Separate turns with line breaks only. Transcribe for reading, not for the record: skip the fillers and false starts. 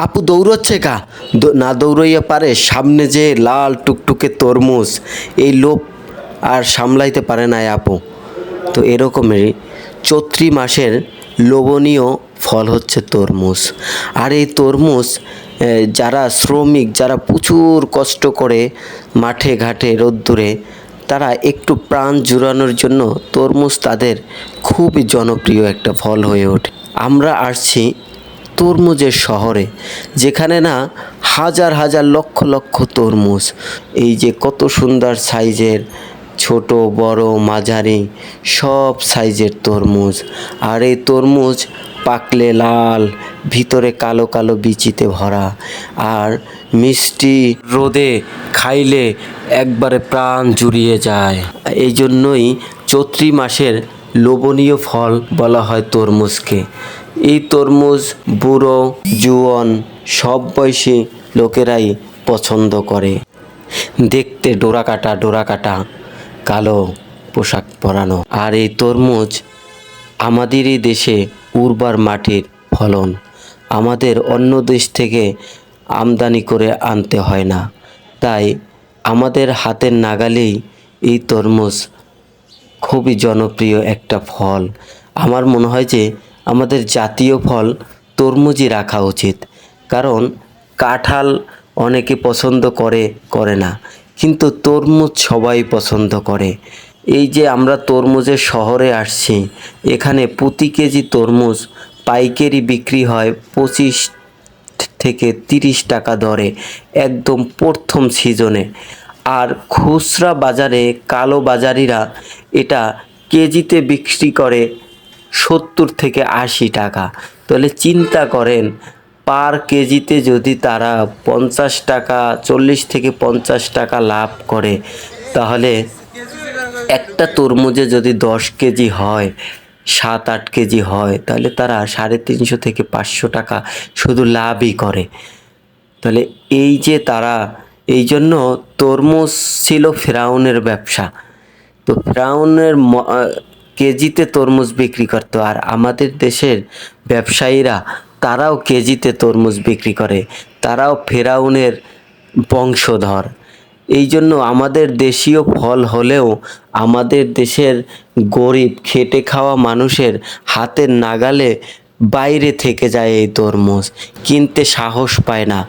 আপু দৌড়চ্ছে কা? না দৌড়াইয়া পারে, সামনে যে লাল টুকটুকে তরমুজ, এই লোভ আর সামলাইতে পারে না আপু। তো এরকমই চৈত্রি মাসের লোভনীয় ফল হচ্ছে তরমুজ। আর এই তরমুজ যারা শ্রমিক, যারা প্রচুর কষ্ট করে মাঠে ঘাটে রোদ্দুরে, তারা একটু প্রাণ জুড়ানোর জন্য তরমুজ তাদের খুবই জনপ্রিয় একটা ফল হয়ে ওঠে। আমরা আসছি তরমুজের শহরে, যেখানে না হাজার হাজার লক্ষ লক্ষ তরমুজ। এই যে কত সুন্দর সাইজের, ছোট বড় মাঝারি সব সাইজের তরমুজ। আর এই তরমুজ পাকলে লাল, ভিতরে কালো কালো বিচিতে ভরা, আর মিষ্টি, রোদে খাইলে একবারে প্রাণ জুড়িয়ে যায়। এই জন্যই চৈত্রি মাসের লোভনীয় ফল বলা হয় তরমুজকে। এই তরমুজ বুড়ো জুয়ান সব বয়সী লোকেরাই পছন্দ করে। দেখতে ডোরা কাটা কালো পোশাক পরানো। আর এই তরমুজ আমাদের এই দেশে উর্বর মাটির ফলন, আমাদের অন্য দেশ থেকে আমদানি করে আনতে হয় না। তাই আমাদের হাতের নাগালেই এই তরমুজ খুবই জনপ্রিয় একটা ফল। আমার মনে হয় যে আমাদের জাতীয় ফল তরমুজই রাখা উচিত। কারণ কাঁঠাল অনেকে পছন্দ করে না, কিন্তু তরমুজ সবাই পছন্দ করে। এই যে আমরা তরমুজের শহরে আসছি, এখানে প্রতি কেজি তরমুজ পাইকারি বিক্রি হয় 25 থেকে 30 টাকা দরে, একদম প্রথম সিজনে। আর খুচরা বাজারে কালো বাজারিরা এটা কেজিতে বিক্রি করে 70 থেকে 80 টাকা। তাহলে চিন্তা করেন, পার কেজিতে যদি তারা 50 টাকা, 40 থেকে 50 টাকা লাভ করে, তাহলে একটা তরমুজে যদি 10 কেজি হয়, 7-8 কেজি হয়, তাহলে তারা 350 থেকে 500 টাকা শুধু লাভই করে। তাহলে এই যে তারা, এই জন্য তরমুজ ছিল ফেরাউনের ব্যবসা। তো ফেরাউনের কেজিতে তরমুজ বিক্রি করতো, আর আমাদের দেশের ব্যবসায়ীরা তারাও কেজিতে তরমুজ বিক্রি করে, তারাও ফেরাউনের বংশধর। এই জন্য আমাদের দেশীয় ফল হলেও আমাদের দেশের গরিব খেটে খাওয়া মানুষের হাতের নাগালে বাইরে থেকে যায় এই তরমুজ, কিনতে সাহস পায় না।